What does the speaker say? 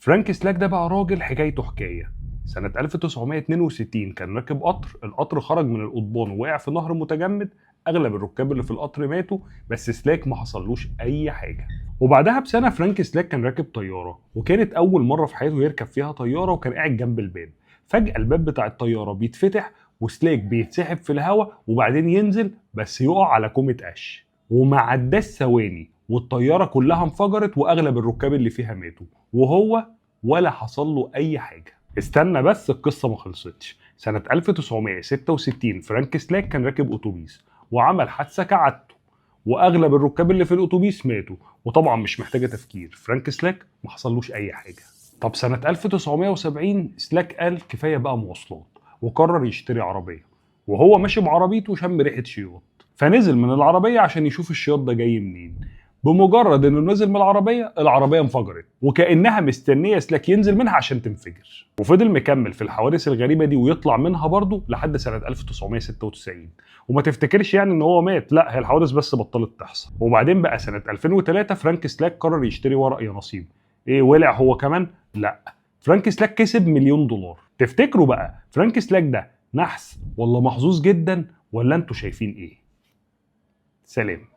فرانك سلاك ده بقى راجل حكايته حكايه. سنة 1962 كان راكب القطر خرج من القضبان ووقع في نهر متجمد. اغلب الركاب اللي في القطر ماتوا، بس سلاك ما حصلوش اي حاجه. وبعدها بسنه فرانك سلاك كان راكب طياره، وكانت اول مره في حياته يركب فيها طياره، وكان قاعد جنب الباب. فجاه الباب بتاع الطياره بيتفتح، وسلاك بيتسحب في الهواء وبعدين ينزل، بس يقع على كومة قش. وما عداش ثواني والطياره كلها انفجرت، واغلب الركاب اللي فيها ماتوا، وهو ولا حصل له اي حاجه. استنى بس، القصه ما خلصتش. سنه 1966 فرانك سلاك كان راكب اتوبيس وعمل حادثه كعادته، واغلب الركاب اللي في الاتوبيس ماتوا. وطبعا مش محتاجه تفكير، فرانك سلاك ما حصلوش اي حاجه. طب سنه 1970 سلاك قال كفايه بقى مواصلات، وقرر يشتري عربيه. وهو ماشي بعربيته شم ريحه شياط، فنزل من العربيه عشان يشوف الشياط ده جاي منين. بمجرد انه نزل من العربيه انفجرت، وكانها مستنيه سلاك ينزل منها عشان تنفجر. وفضل مكمل في الحوادث الغريبه دي ويطلع منها برضه لحد سنه 1996. وما تفتكرش يعني ان هو مات، لا، هي الحوادث بس بطلت تحصل. وبعدين بقى سنه 2003 فرانك سلاك قرر يشتري ورق يا نصيب. ايه، ولع هو كمان؟ لا، فرانك سلاك كسب $1,000,000. تفتكروا بقى فرانك سلاك ده نحس ولا محظوظ جدا، ولا انتوا شايفين ايه؟ سلام.